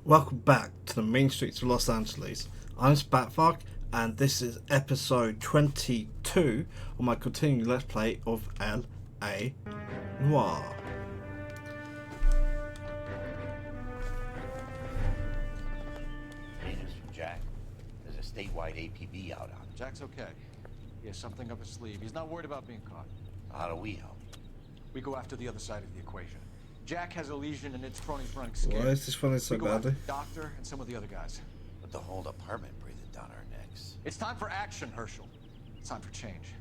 Welcome back to the main streets of Los Angeles. I'm Spatfuck, and this is episode 22 of my continuing let's play of L.A. Noire. Hey, news from Jack. There's a statewide APB out on him. Jack's okay. He has something up his sleeve. He's not worried about being caught. How do we help? We go after the other side of the equation. Jack has a lesion and its cronies running scared. Why is this funny so we go after badly? the doctor and some of the other guys. With the whole department breathing down our necks. It's time for action, Herschel. It's time for change.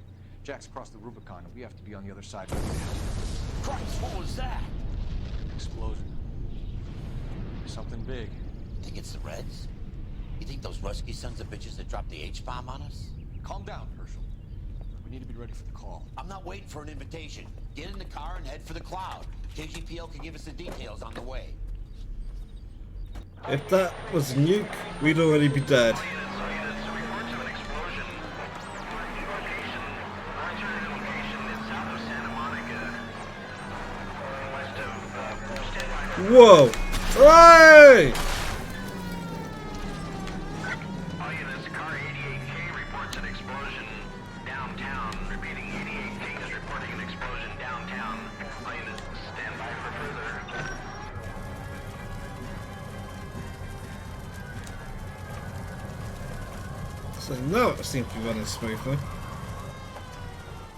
Jack's crossed the Rubicon and we have to be on the other side. Christ, what was that? Explosion. Something big. Think it's the Reds? You think those Rusky sons of bitches that dropped the H-bomb on us? Calm down, Herschel. We need to be ready for the call. I'm not waiting for an invitation. Get in the car and head for the cloud. KGPL can give us the details on the way. If that was a nuke, we'd already be dead. Whoa! Hey! All units, car 88K reports an explosion downtown. Repeating, 88K is reporting an explosion downtown. All units, stand by for further. So now it seems to be running smoothly.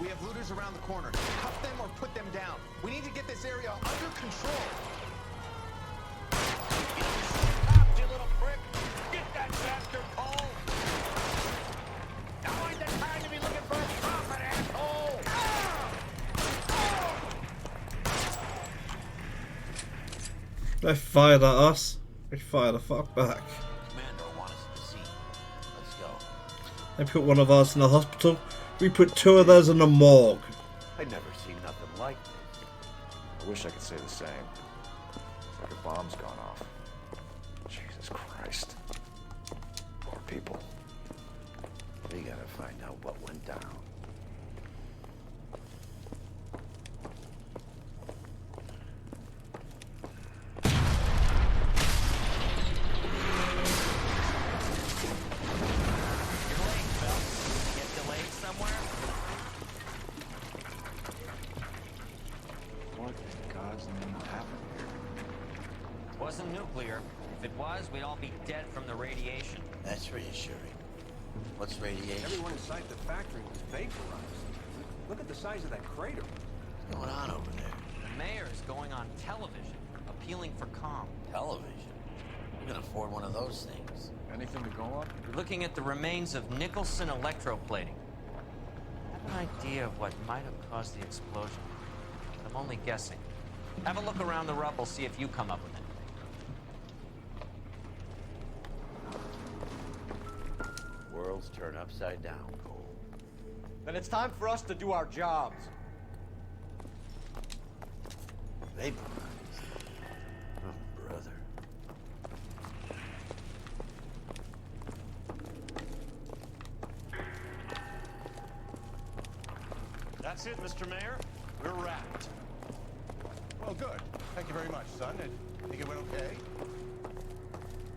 We have looters around the corner. Cuff them or put them down. We need to get this area under control. Stop, you little prick! Get that bastard, Cole! Now ain't the time to be looking for a profit, asshole! They fired at us. They fired the fuck back. Commander will want us at the scene. Let's go. They put one of ours in the hospital. We put two of theirs in the morgue. I've never seen nothing like this. I wish I could say the same. It's like a bomb's gone off. Jesus Christ. Poor people. We gotta find out what went down. You're late, Phelps. Get delayed somewhere? What in God's name happened here? Wasn't nuclear. If it was, we'd all be dead from the radiation. That's reassuring. What's radiation? Everyone inside the factory was vaporized. Look at the size of that crater. What's going on over there? The mayor is going on television, appealing for calm. Television? Who can afford one of those things? Anything to go on? We're looking at the remains of Nicholson Elctroplating. I have an idea of what might have caused the explosion. But I'm only guessing. Have a look around the rubble, see if you come up with anything. Worlds turn upside down, Cole. Then it's time for us to do our jobs. Vaporized. Oh, brother. That's it, Mr. Mayor. We're wrapped. Well, good. Thank you very much, son. I think it went okay.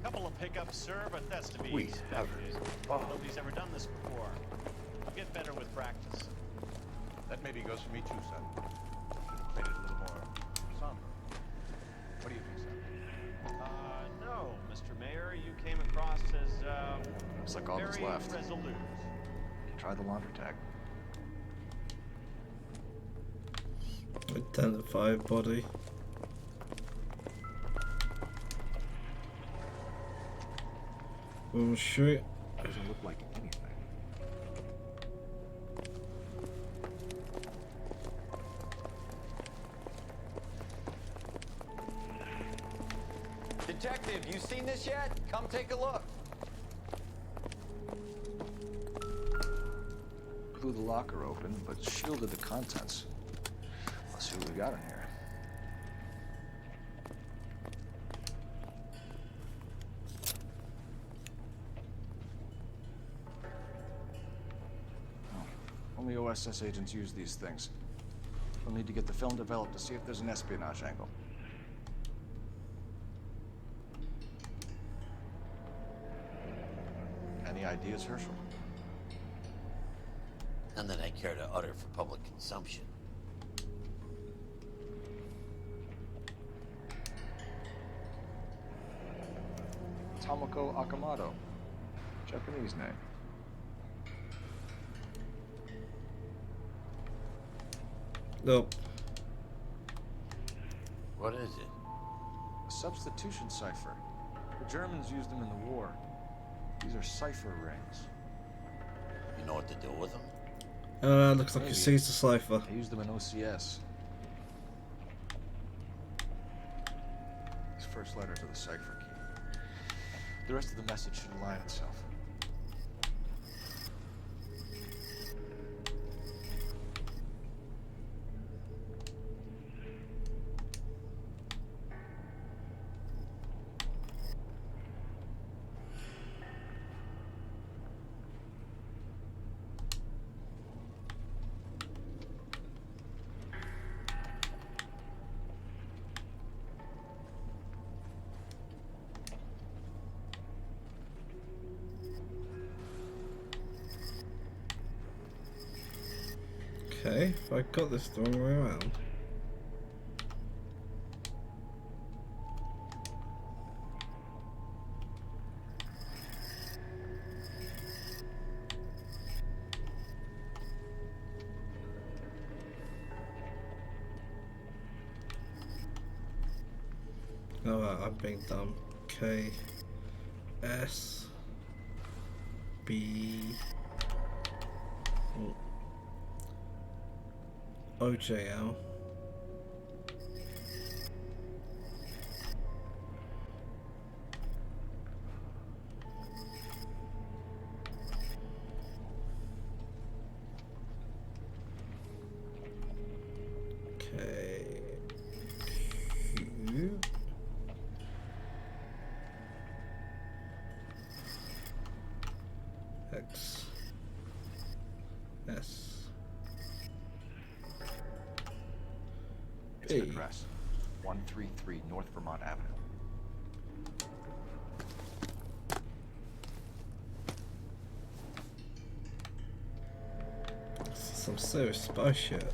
Couple of pickups, sir, but that's to be We expected. haven't. Nobody's ever done this before. I'll get better with practice. That maybe goes for me too, son. Should have played it a little more somber. What do you think, son? No, Mr. Mayor, you came across as, Looks like all that's very left. resolute. Try the laundry tag. Identify body. We'll shoot. Doesn't look like anything. Detective, you seen this yet? Come take a look. Blew the locker open, but shielded the contents. Let's see what we got in here. Only OSS agents use these things. We'll need to get the film developed to see if there's an espionage angle. ideas, Herschel? None that I care to utter for public consumption. Tomoko Akamoto. Japanese name. Nope. What is it? A substitution cipher. The Germans used them in the war. These are cipher rings. You know what to do with them? Looks like he Maybe. sees the cipher. They used them in OCS. His first letter to the cipher key. The rest of the message should align itself. Okay, if I got this the wrong way around. Oh, I'm being dumb. K S B OJL. K Q X S It's an address. 133 North Vermont Avenue. Some serious spy shit.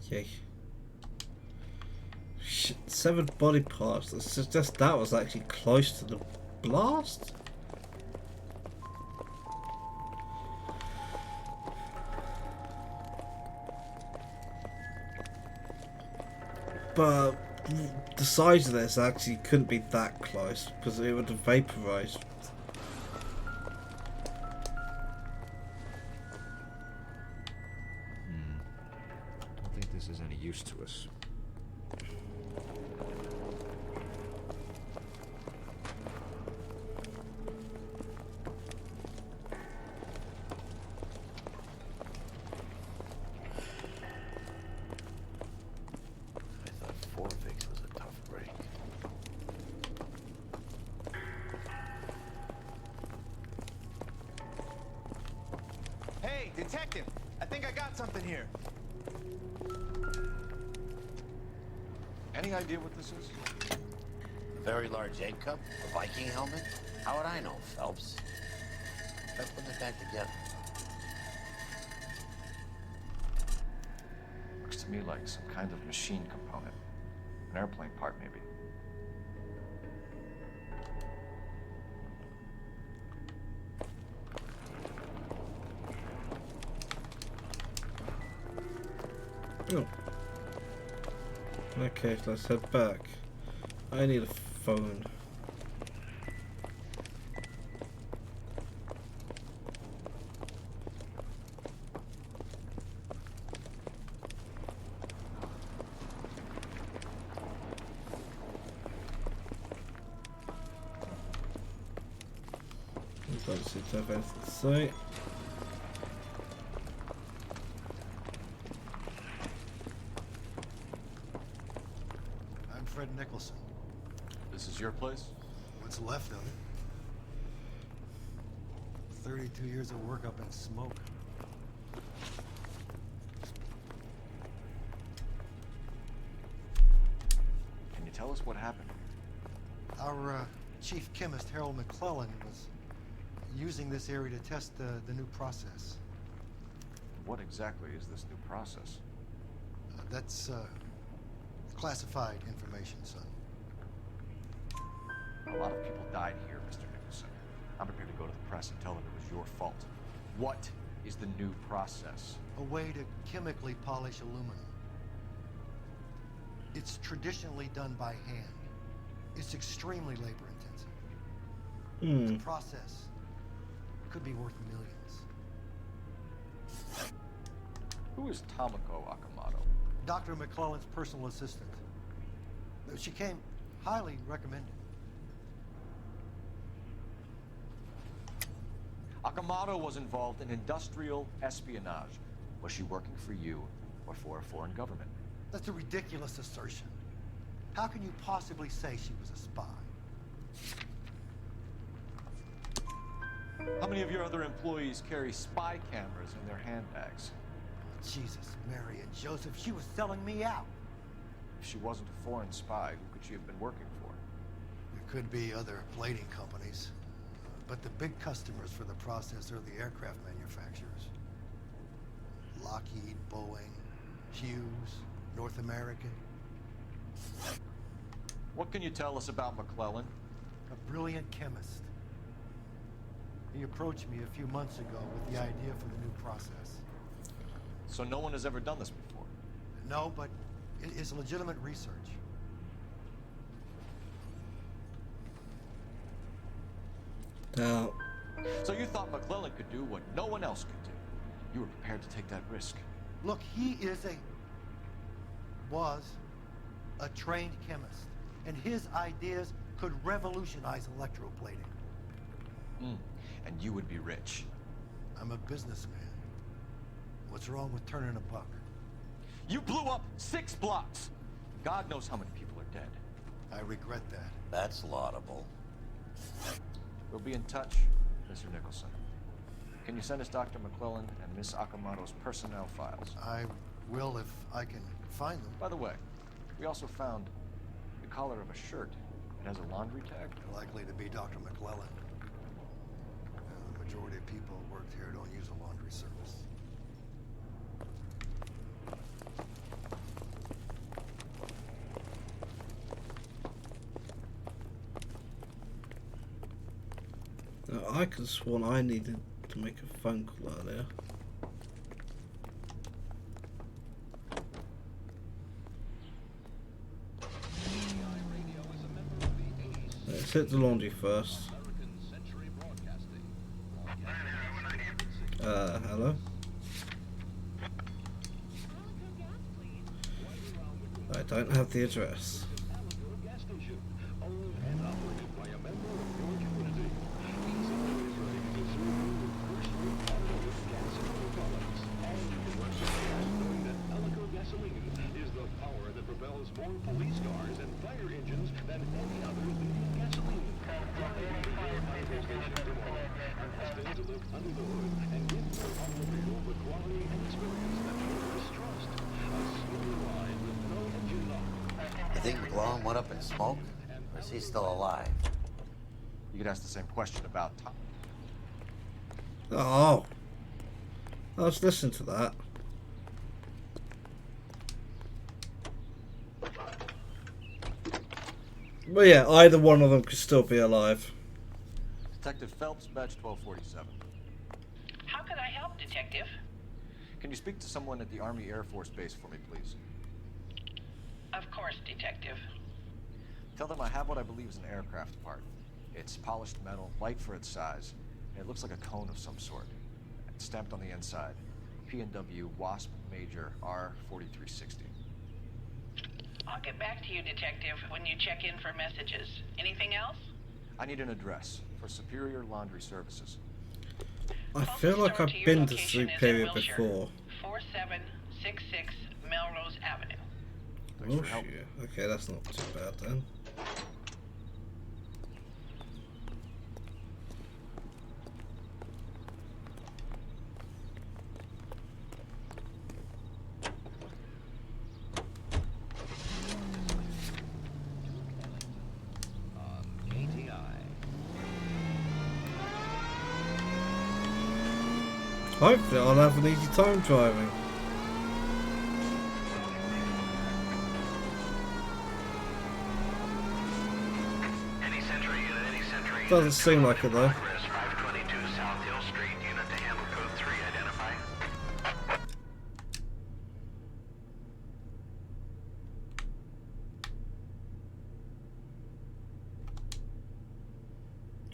Yay. Shit, 7 body parts. That suggests that was actually close to the blast? But the size of this actually couldn't be that close because it would have vaporized. I don't think this is any use to us. I thought Forvix was a tough break. Hey, detective! I think I got something here. Any idea what this is? A very large egg cup? A Viking helmet? How would I know, Phelps? Try putting it back together. Looks to me like some kind of machine component. An airplane part, maybe. Oh. Okay, let's head back. I need a phone. Don't seem to have anything to say. I'm Fred Nicholson. This is your place? What's left of it? 32 years of work up in smoke. Can you tell us what happened? Our chief chemist, Harold McClellan, was using this area to test the new process. What exactly is this new process? That's classified information, son. A lot of people died here, Mr. Nicholson. I'm prepared to go to the press and tell them it was your fault. What is the new process? A way to chemically polish aluminum. It's traditionally done by hand. It's extremely labor-intensive. The process could be worth millions. Who is Tomoko Akamoto? Dr. McClellan's personal assistant. She came highly recommended. Akamoto was involved in industrial espionage. Was she working for you or for a foreign government? That's a ridiculous assertion. How can you possibly say she was a spy? How many of your other employees carry spy cameras in their handbags? Jesus, Mary, and Joseph, she was selling me out. If she wasn't a foreign spy, who could she have been working for? There could be other plating companies, but the big customers for the process are the aircraft manufacturers. Lockheed, Boeing, Hughes, North American. What can you tell us about McClellan? A brilliant chemist. He approached me a few months ago with the idea for the new process. So no one has ever done this before? No, but it is legitimate research. Now, So you thought McClellan could do what no one else could do? You were prepared to take that risk? Look, he was a trained chemist, and his ideas could revolutionize electroplating. And you would be rich. I'm a businessman. What's wrong with turning a buck? You blew up 6 blocks! God knows how many people are dead. I regret that. That's laudable. We'll be in touch, Mr. Nicholson. Can you send us Dr. McClellan and Miss Akamoto's personnel files? I will if I can find them. By the way, we also found the collar of a shirt. It has a laundry tag. Likely to be Dr. McClellan. The majority of people who worked here don't use a laundry service. now I could have sworn I needed to make a phone call earlier. Let's hit the laundry first. Hello? I don't have the address. You think McClellan went up in smoke? Or is he still alive? You could ask the same question about Tom. Oh. Let's listen to that. But yeah, either one of them could still be alive. Detective Phelps, badge 1247. How can I help, Detective? Can you speak to someone at the Army Air Force Base for me, please? Of course, Detective. Tell them I have what I believe is an aircraft part. It's polished metal, light for its size, and it looks like a cone of some sort. It's stamped on the inside. P&W Wasp Major R4360. I'll get back to you, Detective, when you check in for messages. Anything else? I need an address for Superior Laundry Services. I feel like I've been to Superior before. 4766 Melrose Avenue. Oh shit. Okay, that's not too bad then. Hopefully I'll have an easy time driving. Any Sentry unit, any Sentry unit. Doesn't seem like it though. Progress 522 South Hill Street, unit to handle code 3, identify.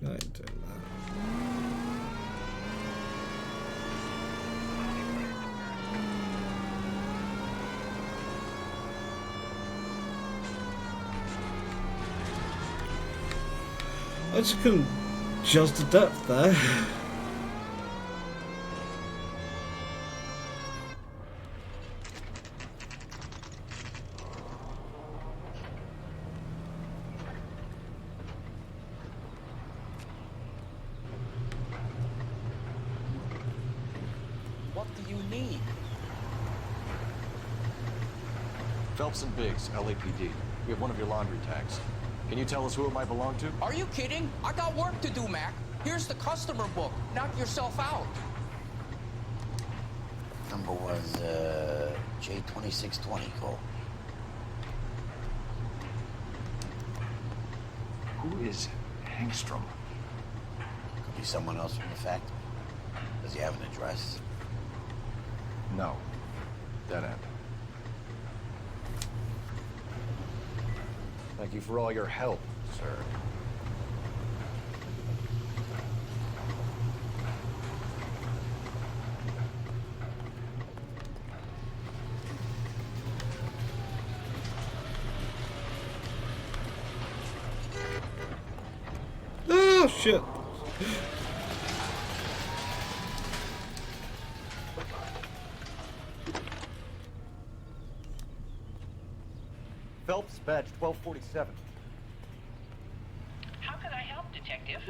I ain't doing that. I just couldn't judge the depth there. What do you need? Phelps and Biggs, LAPD. We have one of your laundry tags. Can you tell us who it might belong to? Are you kidding? I got work to do, Mac. Here's the customer book. Knock yourself out. Number was J2620, Cole. Who is Hangstrom? Could be someone else from the factory. Does he have an address? No. Dead end. Thank you for all your help, sir. Oh shit. Phelps, badge 1247. How can I help, Detective?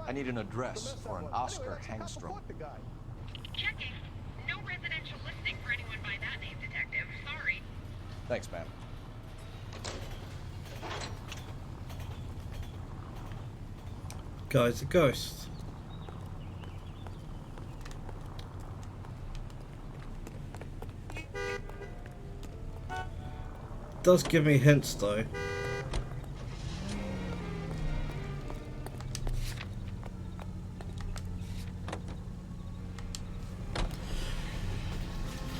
I need an address for an Oscar Hangstrom. Checking. No residential listing for anyone by that name, Detective. Sorry. Thanks, ma'am. Guy's a ghost. Does give me hints though.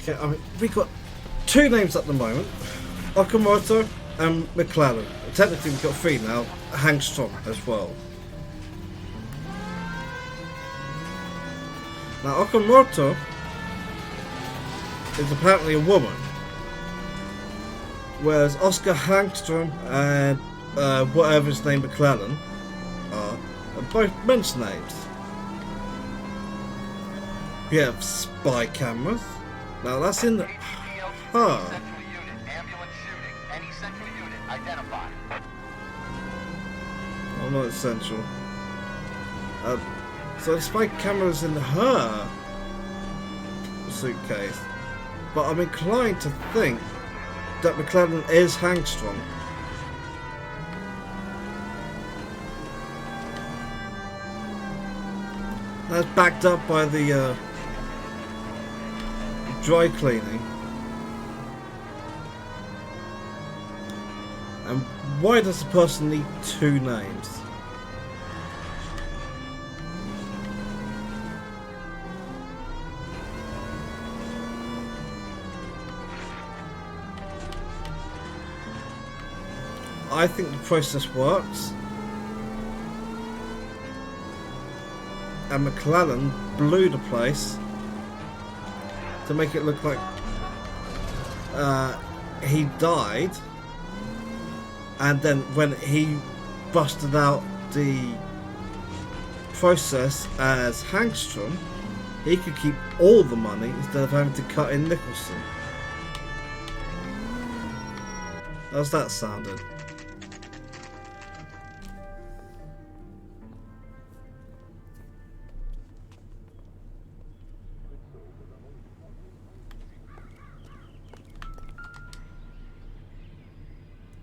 Okay, I mean we got two names at the moment, Okamoto and McClellan. Technically we've got three now, Hangstrom as well. Now Okamoto is apparently a woman, whereas Oscar Hangstrom and whatever his name McClellan are both men's names. We have spy cameras. Now that's in the her. Oh, not essential. So the spy camera's in her suitcase, but I'm inclined to think that McClellan is Hangstrom. That's backed up by the dry cleaning. And why does the person need two names? I think the process works, and McClellan blew the place to make it look like he died, and then when he busted out the process as Hangstrom, he could keep all the money instead of having to cut in Nicholson. How's that sounded?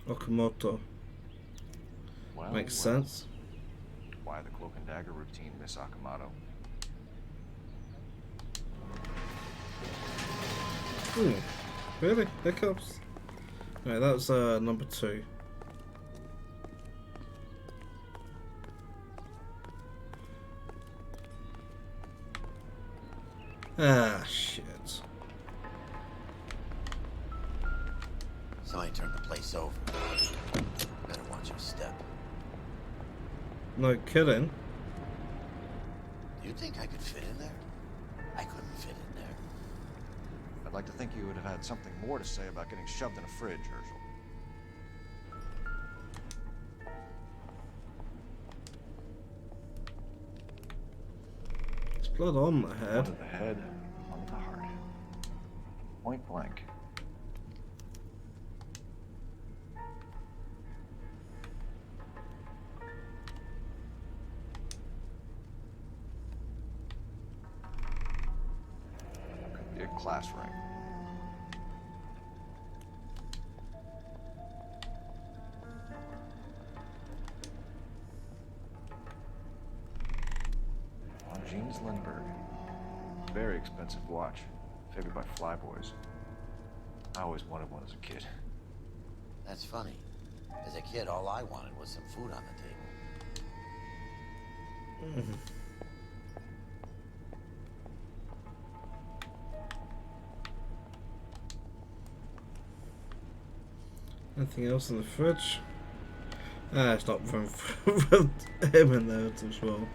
Okamoto. Well, Makes well. sense. Why the cloak and dagger routine, Miss Akamoto? Really? Hiccups? Right, that was number 2. Ah, shit. Somebody turned the place over. Better watch your step. No kidding. Do you think I could fit in there? I couldn't fit in there. I'd like to think you would have had something more to say about getting shoved in a fridge, Herschel. There's blood on the head. One to the head, one to the heart. Point blank. Could be a class ring. James Lindbergh. Very expensive watch. Favored by flyboys. I always wanted one as a kid. That's funny. As a kid, all I wanted was some food on the table. Anything else in the fridge? Ah, it's not from him in there as well.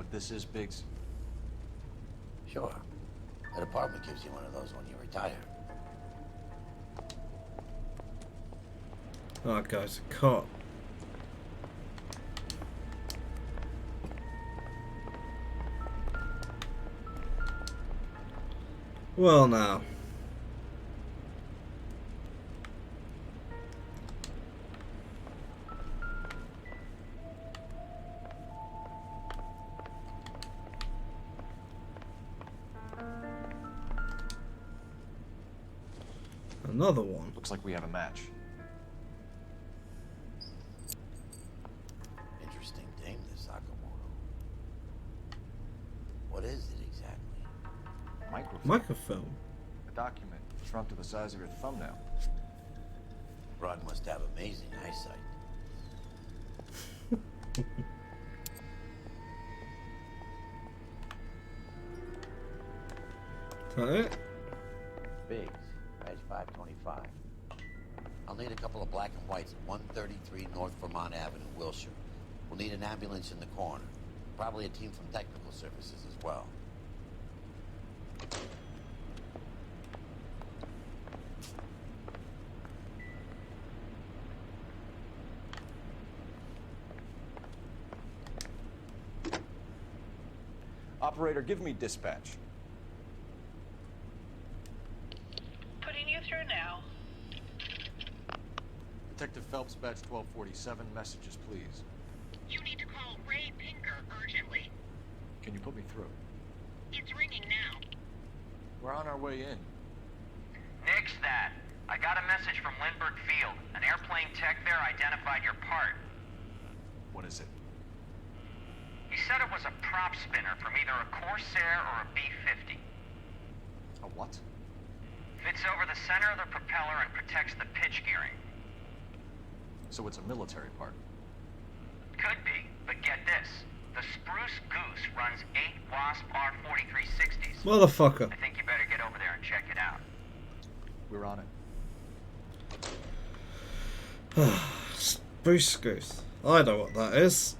This is Biggs. Sure. That apartment gives you one of those when you retire. Oh, guys, a cot. Well, now. Another one. Looks like we have a match. Interesting dame, this Sakamoto. What is it exactly? Microfilm. A document shrunk to the size of your thumbnail. Rod must have amazing eyesight. Is that it? Biggs, page 525. I'll need a couple of black and whites at 133 North Vermont Avenue, Wilshire. We'll need an ambulance in the corner. Probably a team from technical services as well. Operator, give me dispatch. Putting you through now. Detective Phelps, badge 1247. Messages, please. You need to call Ray Pinker urgently. Can you put me through? It's ringing now. We're on our way in. Nix that. I got a message from Lindbergh Field. An airplane tech there identified your part. What is it? He said it was a prop spinner from either a Corsair or a B-50. A what? Fits over the center of the propeller and protects the pitch gearing. So it's a military part. Could be, but get this. The Spruce Goose runs 8 Wasp R-4360s. Motherfucker. I think you better get over there and check it out. We're on it. Spruce Goose. I know what that is.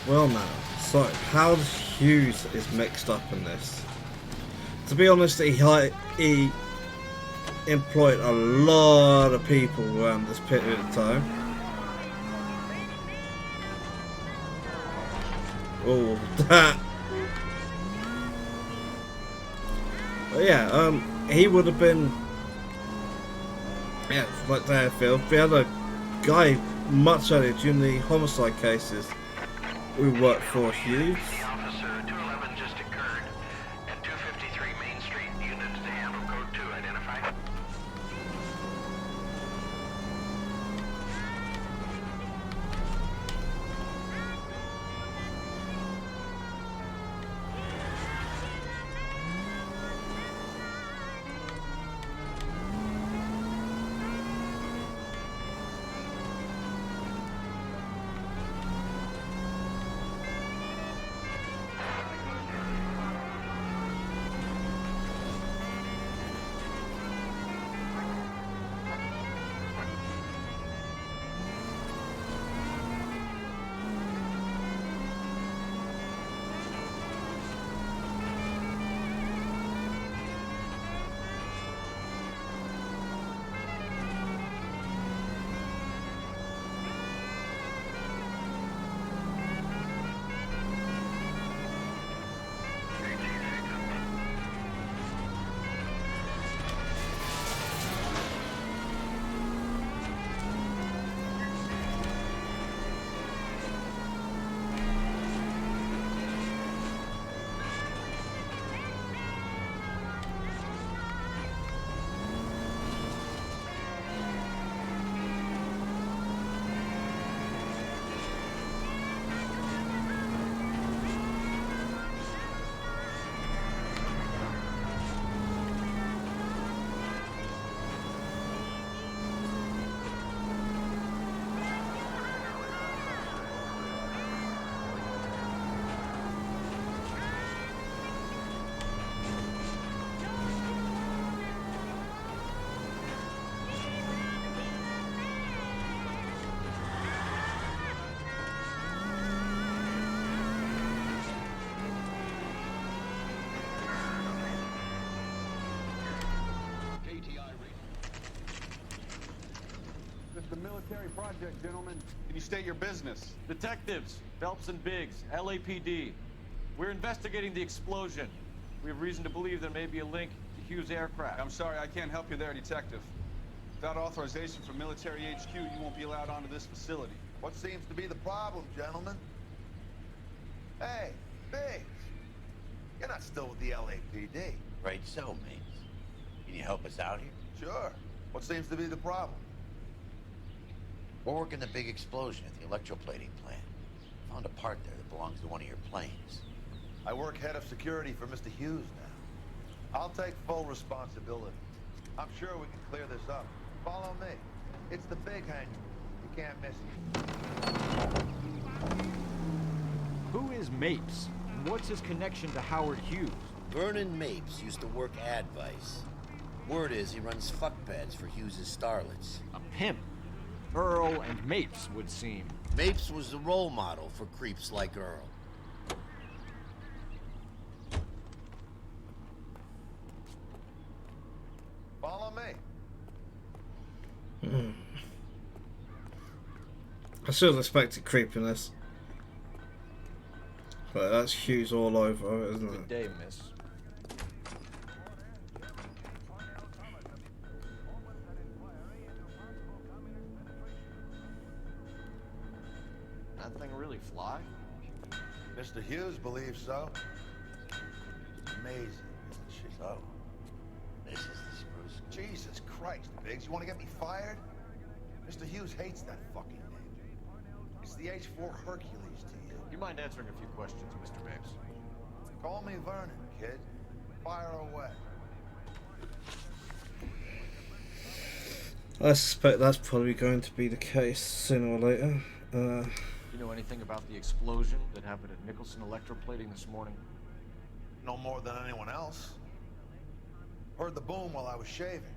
Well now, so how Hughes is mixed up in this. To be honest, he employed a lot of people around this period of time. Oh, that. But yeah, he would have been Yeah, like the airfield. We had a guy much earlier during the homicide cases who worked for Hughes. Officer 211 just occurred at 253 Main Street. Units to handle code 2 identified. The military project, gentlemen. Can you state your business? Detectives, Phelps and Biggs, LAPD. We're investigating the explosion. We have reason to believe there may be a link to Hughes Aircraft. I'm sorry, I can't help you there, Detective. Without authorization from Military HQ, you won't be allowed onto this facility. What seems to be the problem, gentlemen? Hey, Biggs. You're not still with the LAPD. Right so, mates. Can you help us out here? Sure. What seems to be the problem? We're working the big explosion at the electroplating plant. Found a part there that belongs to one of your planes. I work head of security for Mr. Hughes now. I'll take full responsibility. I'm sure we can clear this up. Follow me. It's the big hangar. You can't miss it. Who is Mapes? And what's his connection to Howard Hughes? Vernon Mapes used to work Advice. Word is he runs fuck pads for Hughes' starlets. A pimp. Earle and Mapes would seem. Mapes was the role model for creeps like Earle. Follow me. I still expected creepiness. But that's Hughes all over, isn't it? Good day, miss. That thing really fly? Mr. Hughes believes so. Amazing, isn't she? So, this is the spruce. Jesus Christ, Biggs, you want to get me fired? Mr. Hughes hates that fucking name. It's the H-4 Hercules to you. You mind answering a few questions, Mr. Mapes? Call me Vernon, kid. Fire away. I suspect that's probably going to be the case sooner or later. You know anything about the explosion that happened at Nicholson Elctroplating this morning? No more than anyone else. Heard the boom while I was shaving.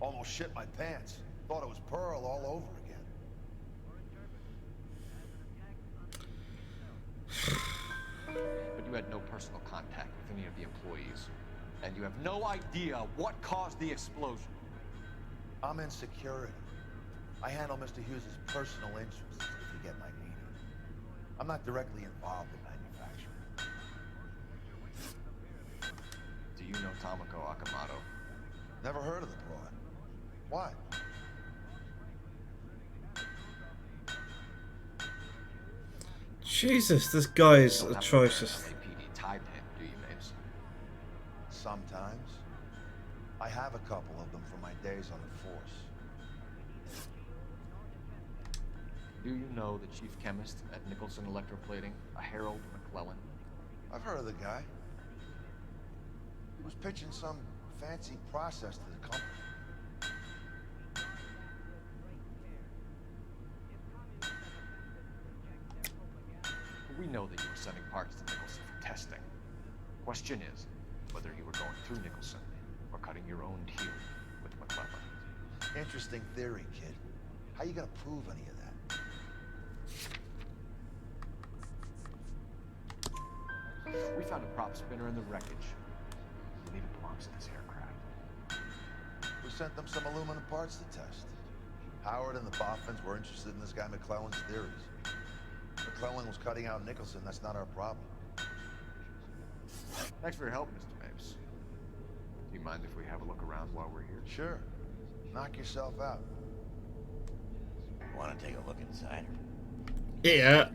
Almost shit my pants. Thought it was Pearl all over again. But you had no personal contact with any of the employees. And you have no idea what caused the explosion. I'm in security. I handle Mr. Hughes' personal interests, if you get my meaning. I'm not directly involved in manufacturing. Do you know Tomoko Akamoto? Never heard of the broad. Why? Jesus, this guy is You don't have to atrocious. wear an LAPD tie pin, do you, Mapes? Sometimes. I have a couple of them from my days on the force. Do you know the chief chemist at Nicholson Elctroplating, a Harold McClellan? I've heard of the guy. He was pitching some fancy process to the company. We know that you were sending parts to Nicholson for testing. Question is, whether you were going through Nicholson or cutting your own deal with McClellan. Interesting theory, kid. How you gonna prove any of that? We found a prop spinner in the wreckage. We believe it belongs to this aircraft. We sent them some aluminum parts to test. Howard and the Boffins were interested in this guy McClellan's theories. McClellan was cutting out Nicholson. That's not our problem. Thanks for your help, Mr. Mapes. Do you mind if we have a look around while we're here? Sure. Knock yourself out. You want to take a look inside? Yeah.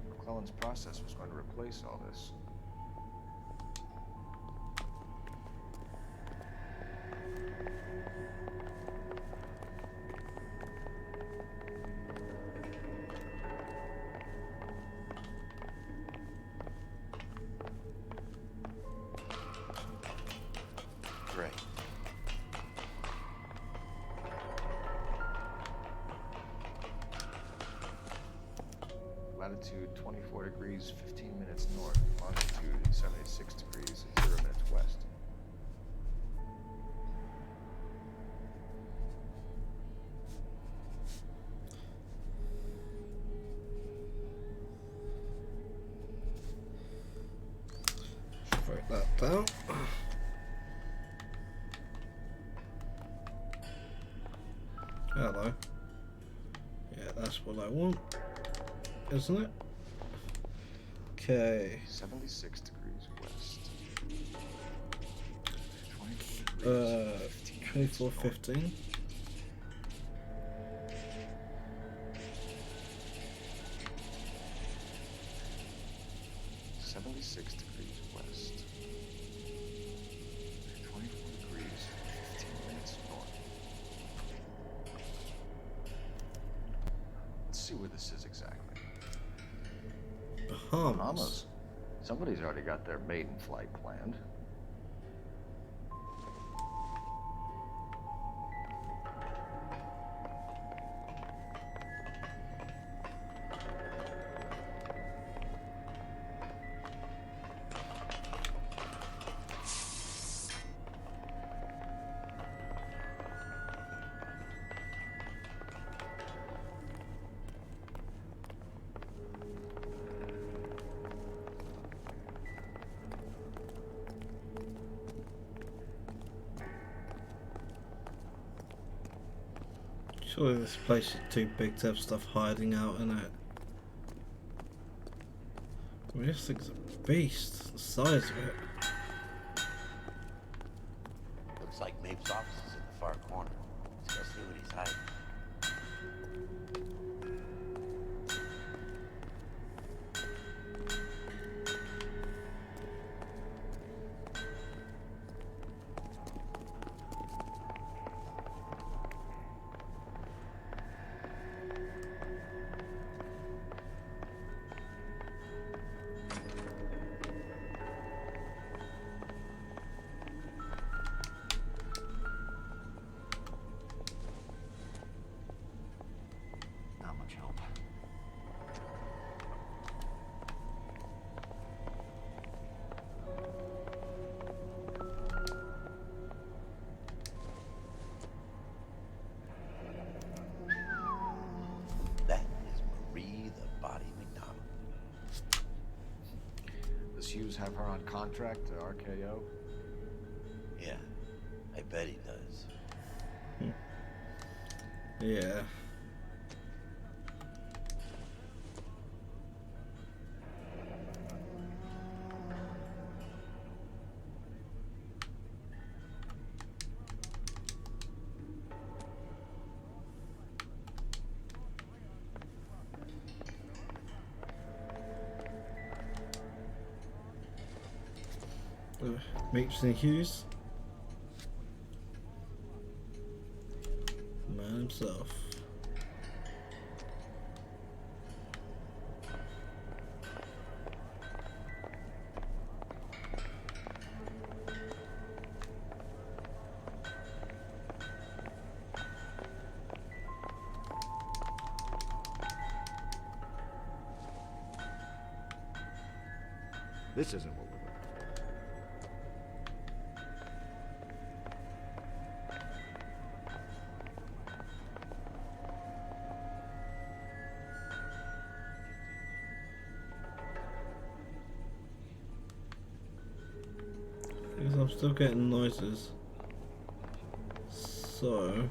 McClellan's process was going to replace all this. Great. Latitude 24 degrees, 15 minutes north. Longitude 76 degrees, 0 minutes west. Write that down. Hello. Yeah, that's what I want, isn't it? Okay. 76 degrees west. 24 degrees, 24:15. Degrees west. 24 degrees, 15 minutes north. Let's see where this is exactly. Bahamas. Somebody's already got their maiden flight planned. Surely this place is too big to have stuff hiding out in it. I mean, this thing's a beast, the size of it. Looks like Mapes' office is in the far corner. Let's go see what he's hiding. Not much help. That is Marie the Body McDonald. Does Hughes have her on contract to RKO? bet he does. Yeah. Mapes and Hughes. Man himself. This isn't what we're looking for. Because I'm still getting noises. So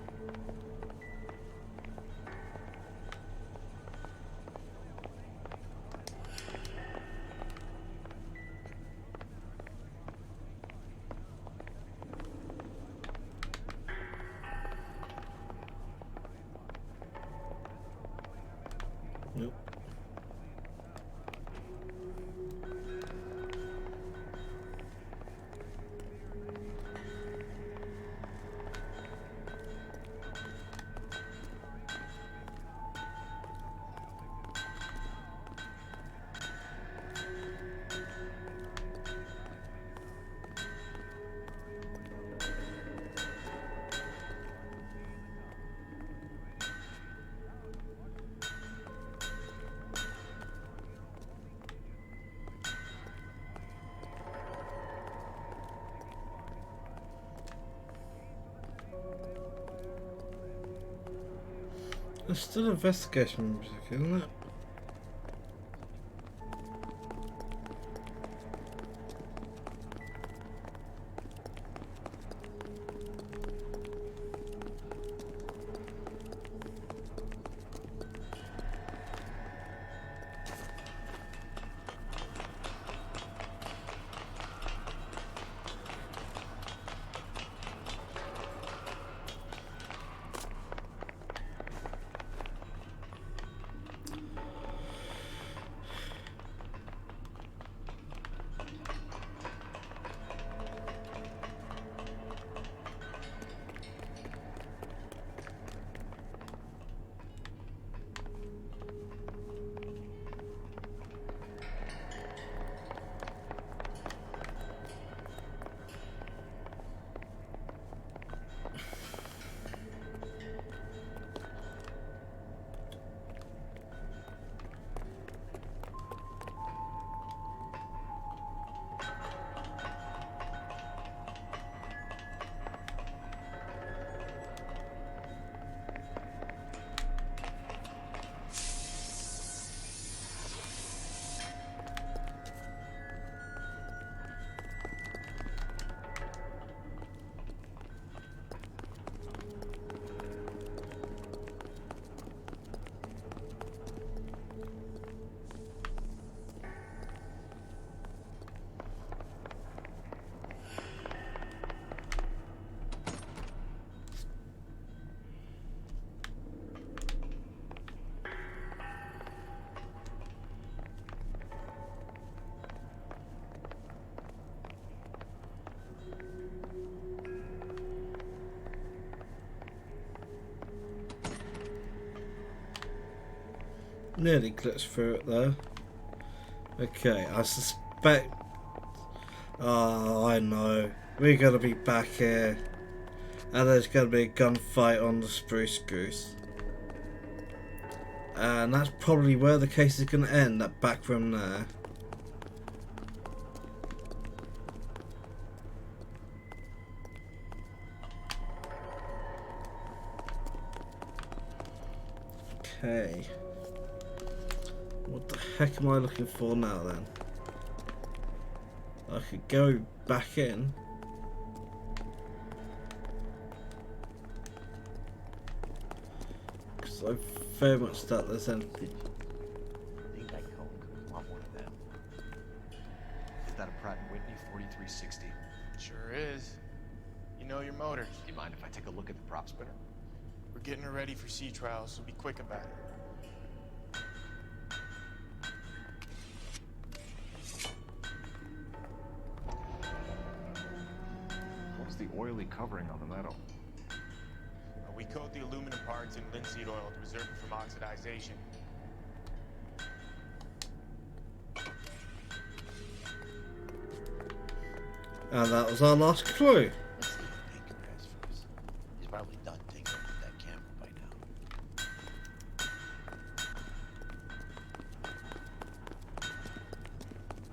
yep. There's still investigation music, isn't it? Nearly clipped through it though. Okay, I suspect. Oh, I know. We're gonna be back here, and there's gonna be a gunfight on the Spruce Goose, and that's probably where the case is gonna end. That back room there. Okay. What the heck am I looking for now then? I could go back in. because I very much doubt there's anything. Think that cone could want one of them. Is that a Pratt & Whitney 4360? Sure is. You know your motors. Do you mind if I take a look at the prop spinner? We're getting her ready for sea trials, so be quick about it. What's the oily covering on the metal? We coat the aluminum parts in linseed oil to preserve it from oxidization. And that was our last clue. Let's see what Pinker has for us. He's probably done tinkering with that camera by now.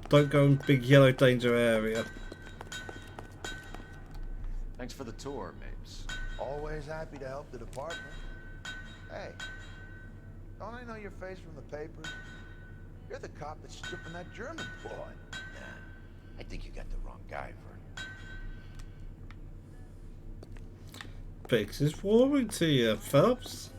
Don't go in big yellow danger area. Thanks for the tour, Mapes. Always happy to help the department. Hey, don't I know your face from the papers? You're the cop that's stripping that German boy. Nah, I think you got the wrong guy, Vern. Biggs is warming to you, Phelps.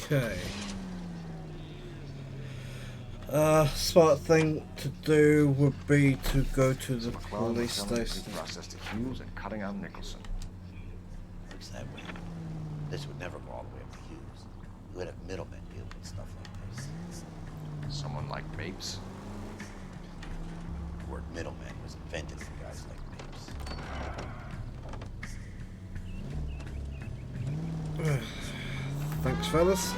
Okay. Smart thing to do would be to go to the police station. Process to Hughes and cutting out Nicholson. Looks that way. This would never go all the way up to Hughes. You would have middlemen deal with stuff like this. Someone like Mapes? The word middleman was invented for guys like Mapes. Thanks, fellas.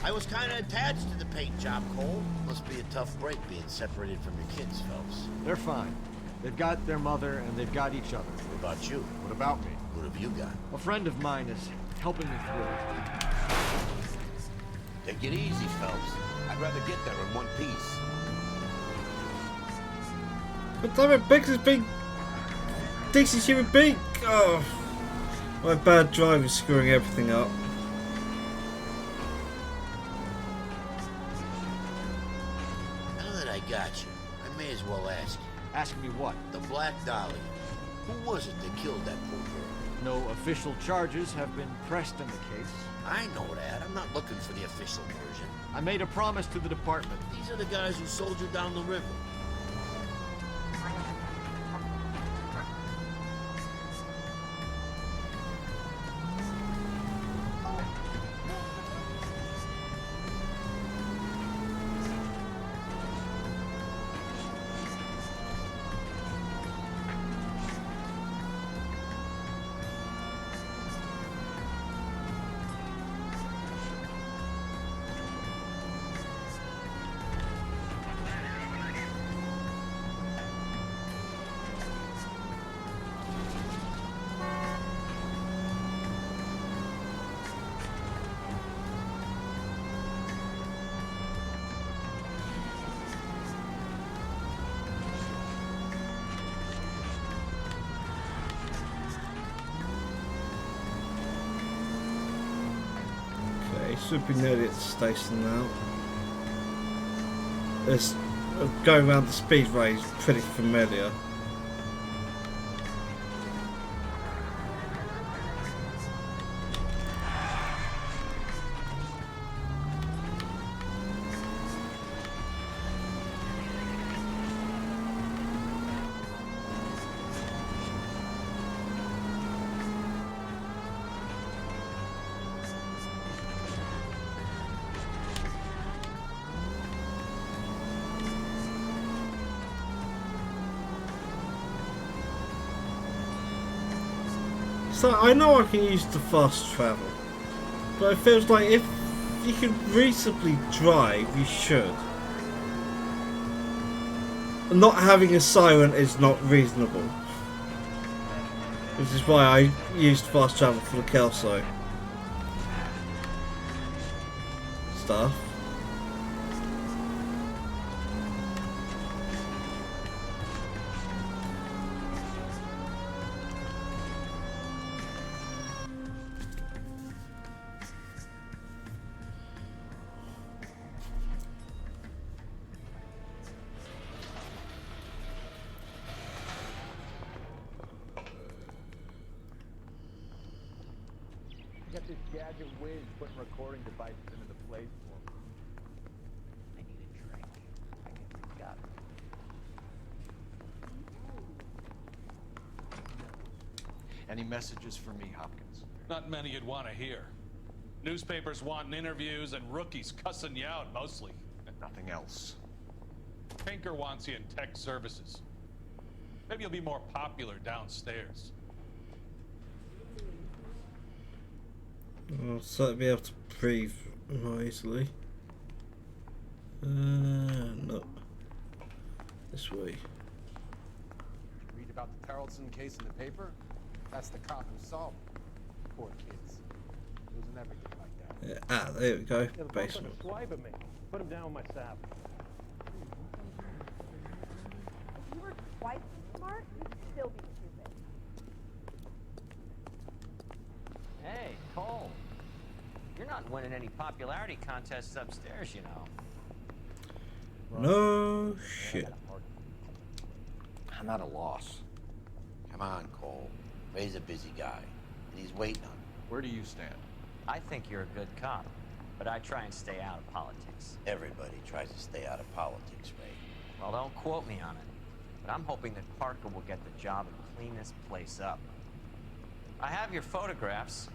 I was kind of attached to the paint job, Cole. Must be a tough break being separated from your kids, Phelps. They're fine. They've got their mother and they've got each other. What about you? What about me? What have you got? A friend of mine is helping me through it. Take it easy, Phelps. I'd rather get there in one piece. But damn it, Biggs is being decent human being. Oh, my bad drive is screwing everything up. Now that I got you, I may as well ask you. Ask me what? The Black Dahlia. Who was it that killed that poor girl? No official charges have been pressed in the case. I know that. I'm not looking for the official version. I made a promise to the department. These are the guys who sold you down the river. Should be nearly at the station now. This going around the speedway is pretty familiar. So I know I can use the fast travel, but it feels like if you can reasonably drive, you should. Not having a siren is not reasonable, which is why I used fast travel for the Kelso. stuff. Got this gadget whiz putting recording devices into the place for me. I need a drink. I guess we got it. Any messages for me, Hopkins? Not many you'd want to hear. Newspapers wanting interviews and rookies cussing you out, mostly. Nothing else. Pinker wants you in tech services. Maybe you'll be more popular downstairs. I'll certainly be able to breathe more easily. No. This way. Read about the Tarleton case in the paper? That's the cop who solved it. Poor kids. Losing everything like that. Yeah, there we go. Yeah, the Basement. fucker swiping me. Put him down with my sap. If you were twice as smart, you'd still be stupid. Hey, Cole. You're not winning any popularity contests upstairs, you know. No shit. I'm at a loss. Come on, Cole. Ray's a busy guy, and he's waiting on you. Where do you stand? I think you're a good cop, but I try and stay out of politics. Everybody tries to stay out of politics, Ray. Well, don't quote me on it, but I'm hoping that Parker will get the job and clean this place up. I have your photographs.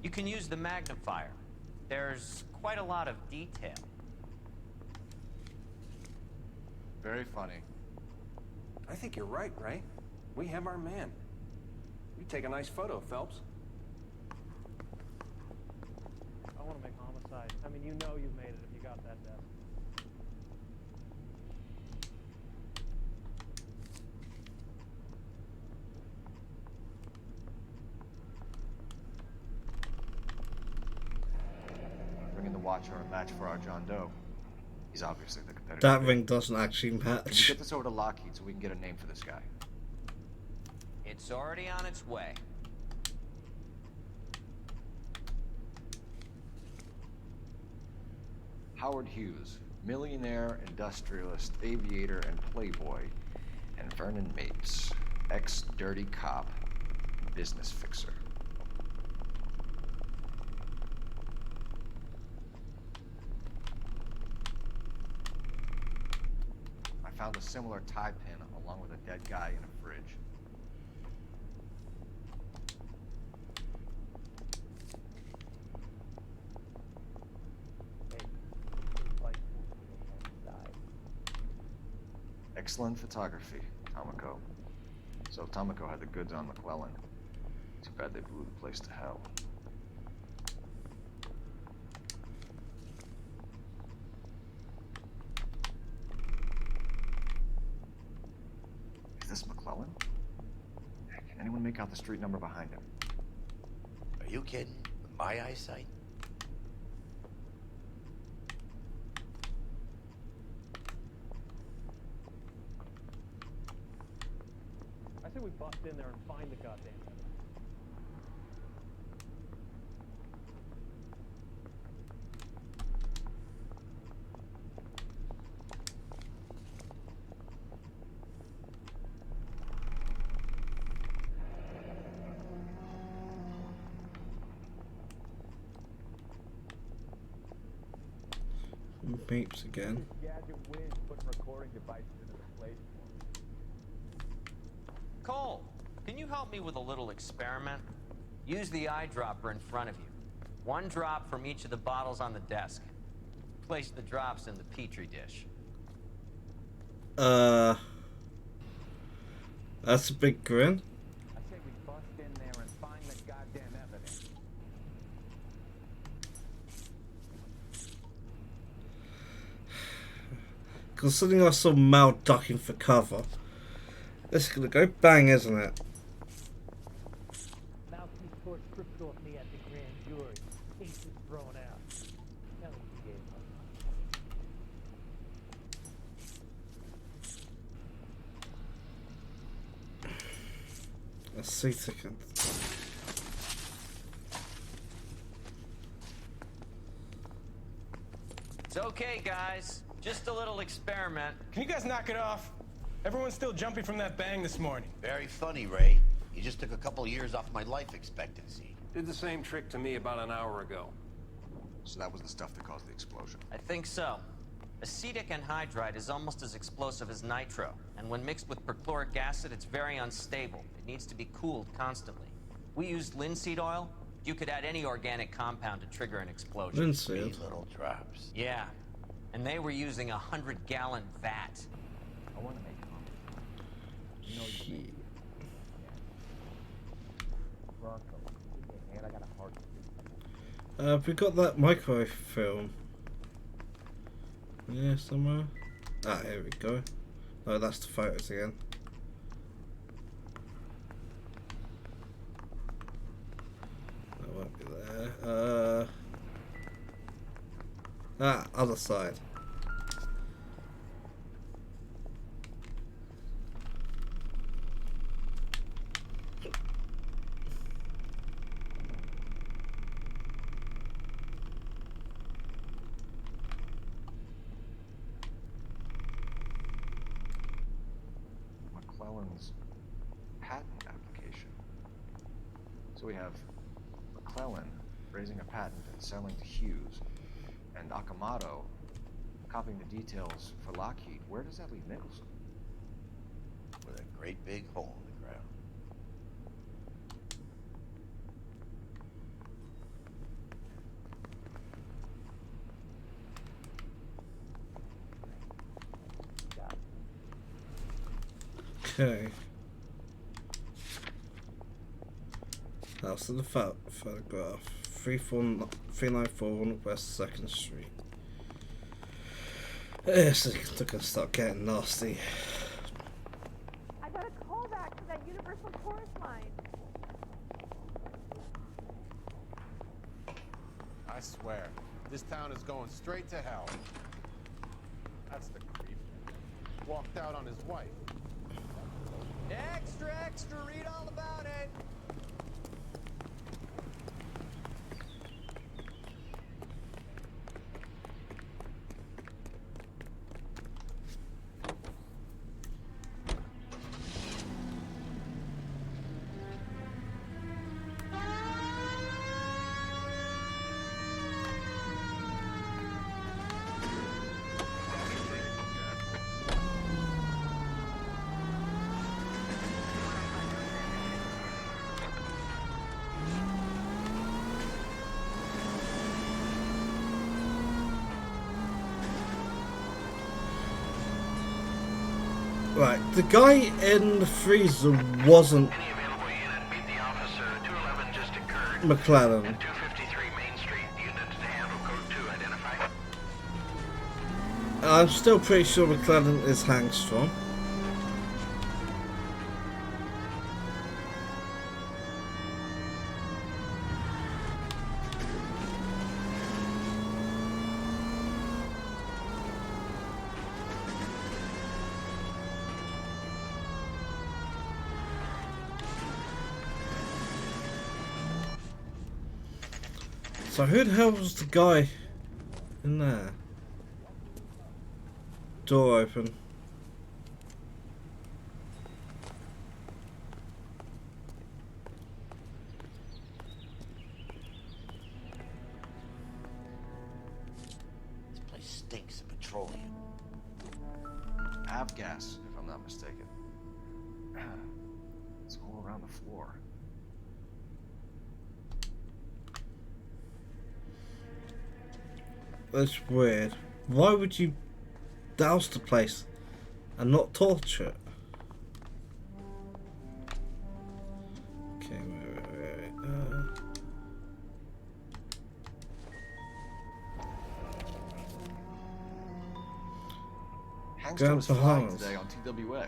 You can use the magnifier. There's quite a lot of detail. Very funny. I think you're right, Ray. We have our man. You take a nice photo, Phelps. I want to make homicide. I mean, you know you made it if you got that desk. Bringing the Watcher a match for our John Doe. He's obviously the competitor. That ring doesn't actually Can you match. get this over to Lockheed so we can get a name for this guy? It's already on its way. Howard Hughes, millionaire, industrialist, aviator, and playboy. And Vernon Mapes, ex-dirty cop, business fixer. I found a similar tie pin along with a dead guy in a fridge. Excellent photography, Tomoko. So Tomoko had the goods on McClellan. Too bad they blew the place to hell. Is this McClellan? Can anyone make out the street number behind him? Are you kidding? With my eyesight? I say we bust in there and find the goddamn evidence. Beeps again. Gadget whiz putting recording devices into the place for me. Cole, can you help me with a little experiment? Use the eyedropper in front of you. One drop from each of the bottles on the desk. Place the drops in the petri dish. That's a big grin. I say we bust in there and find the goddamn evidence. Considering I saw Mal ducking for cover, this is gonna go bang, isn't it? Mouthpiece court stripped off me at the grand jury. Case is thrown out. A sea ticket. It's okay, guys. Just a little experiment. Can you guys knock it off? Everyone's still jumping from that bang this morning. Very funny, Ray. You just took a couple years off my life expectancy. Did the same trick to me about an hour ago. So that was the stuff that caused the explosion. I think so. Acetic anhydride is almost as explosive as nitro, and when mixed with perchloric acid, it's very unstable. It needs to be cooled constantly. We used linseed oil. You could add any organic compound to trigger an explosion. Linseed. 3 little drops. Yeah, and they were using a 100-gallon vat. I want to make comments. You know you made it. Bronco, give me a hand. I got a heart. We got that microwave film. Yeah, somewhere. Ah, here we go. Oh, that's the photos again. That won't be there. Other side. McClellan's patent application. So we have McClellan raising a patent and selling to Hughes, and Akamoto copying the details for Lockheed. Where does that leave Nicholson? With a great big hole in the ground. Okay. House of the photograph. 394 West 2nd Street. Yes, it's gonna start getting nasty. I got a call back to that Universal Chorus line. I swear, this town is going straight to hell. That's the creep. Walked out on his wife. Extra, extra, read all about it. Right, the guy in the freezer wasn't McClellan. 253 Main Street, units to handle code 2, identify. I'm still pretty sure McClellan is Hangstrom. So who the hell was the guy in there? Door open. This place stinks of petroleum. Avgas, if I'm not mistaken. It's all around the floor. That's weird. Why would you douse the place and not torch it? Okay, wait. Hangstrom was flying Bahamas. today on TWA.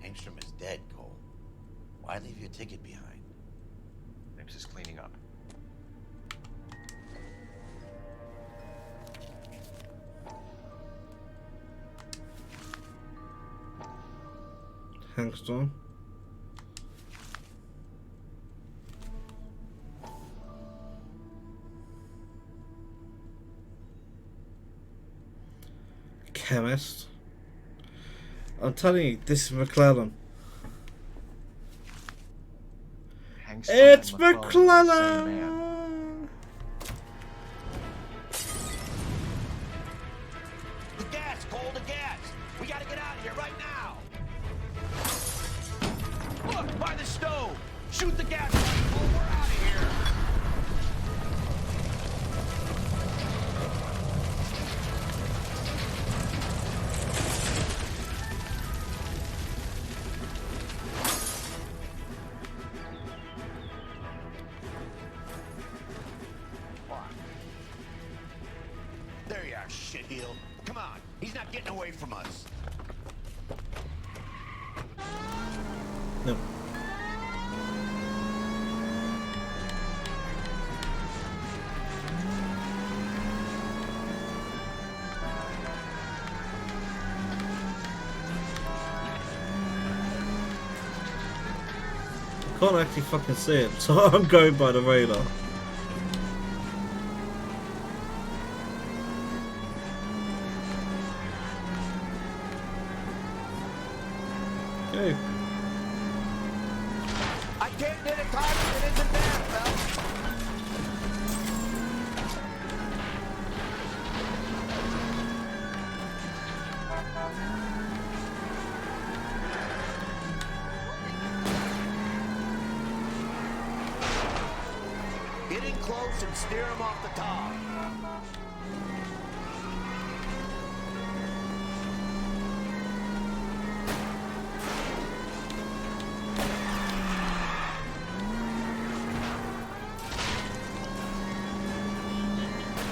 Hangstrom is dead, Cole. Why leave your ticket behind? Maybe just cleaning up. Hangstrom. chemist. I'm telling you, this is McClellan. It's McClellan! The gas, Cole, the gas! We gotta get out of here right now! Look, by the stove! Shoot the gas, Cole, we're out of here! There you are, shitheel. Come on, he's not getting away from us. No. I can't actually fucking see him, so I'm going by the radar. Okay. I can't hit a target that isn't there, Phelps. Get in close and steer him off the top.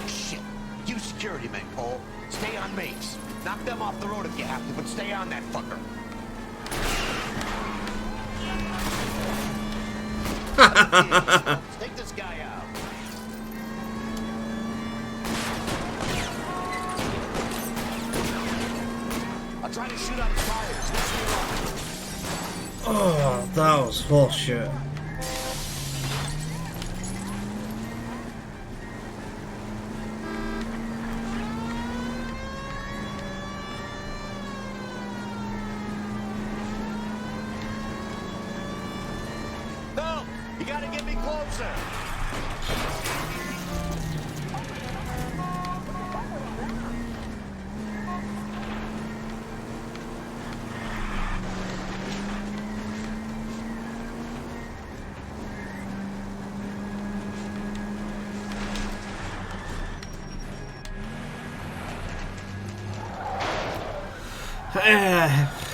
Shit. You security men, Cole. Stay on mates. Knock them off the road if you have to, but stay on that fucker. Take this guy out. I'll try to shoot on his tires. Wish me luck. Oh, that was horseshit. No! You gotta get me closer!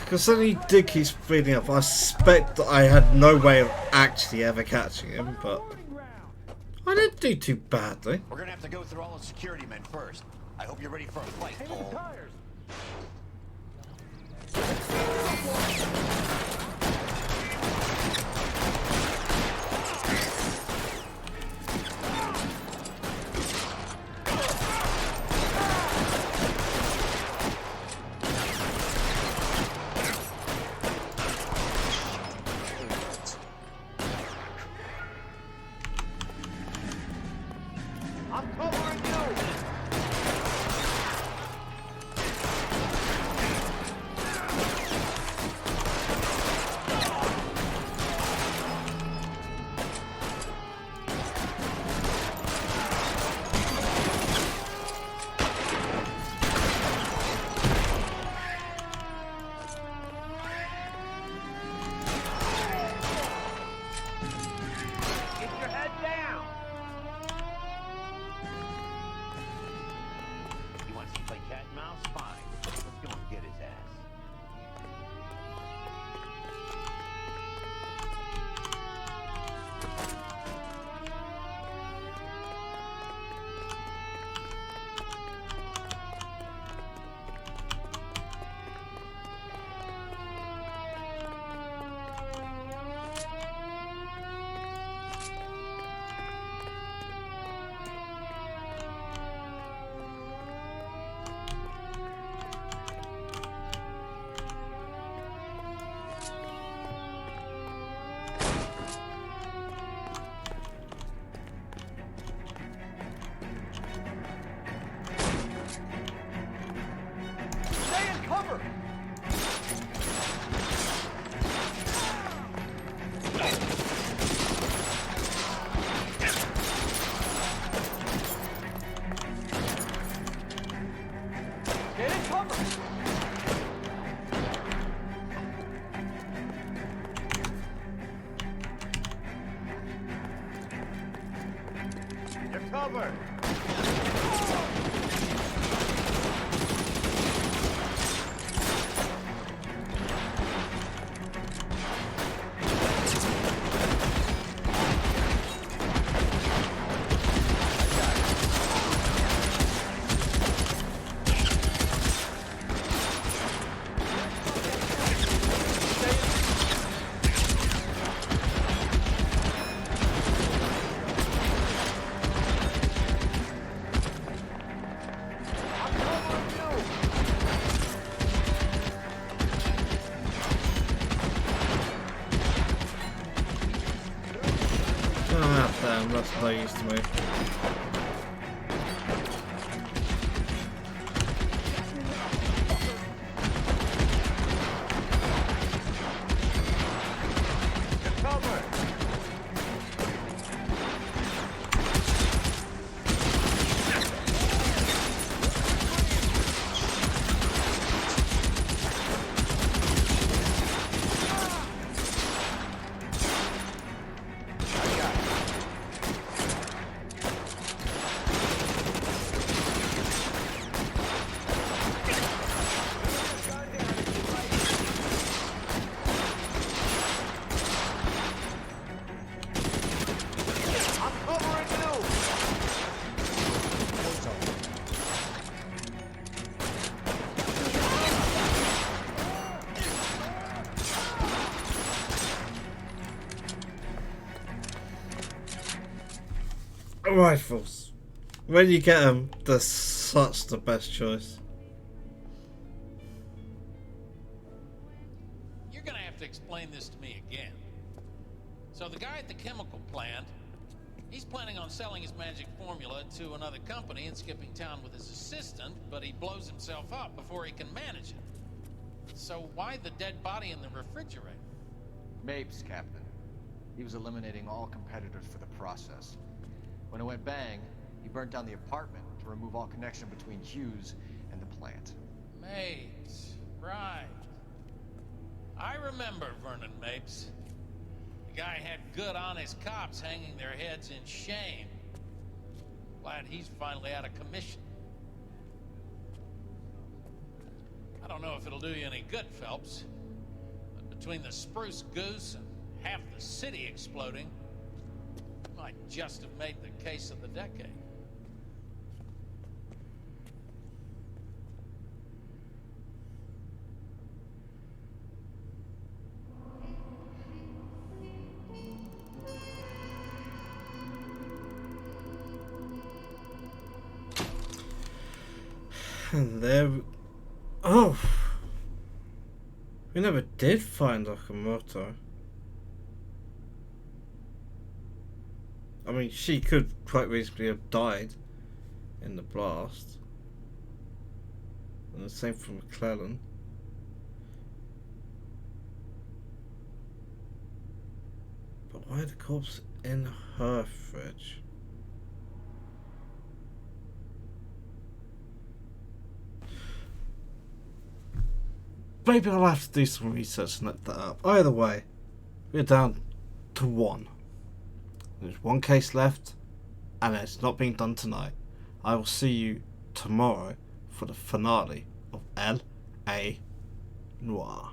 Because then he did keep speeding up. I suspect that I had no way of actually ever catching him, but I didn't do too badly. We're gonna have to go through all the security men first. I hope you're ready for a fight, Cole. I'm covering you! Get your head down! Get cover! That's no use to me. Rifles. When you get them, they're such the best choice. You're gonna have to explain this to me again. So the guy at the chemical plant, he's planning on selling his magic formula to another company and skipping town with his assistant, but he blows himself up before he can manage it. So why the dead body in the refrigerator? Mapes, Captain. He was eliminating all competitors for the process. When it went bang, he burnt down the apartment to remove all connection between Hughes and the plant. Mapes, right. I remember Vernon Mapes. The guy had good, honest cops hanging their heads in shame. Glad he's finally out of commission. I don't know if it'll do you any good, Phelps, but between the spruce goose and half the city exploding, might just have made the case of the decade. And there... Oh! We never did find Okamoto. I mean, she could quite reasonably have died in the blast. And the same for McClellan. But why the corpse in her fridge? Maybe I'll have to do some research and look that up. Either way, we're down to one. There's one case left, and it's not being done tonight. I will see you tomorrow for the finale of L.A. Noire.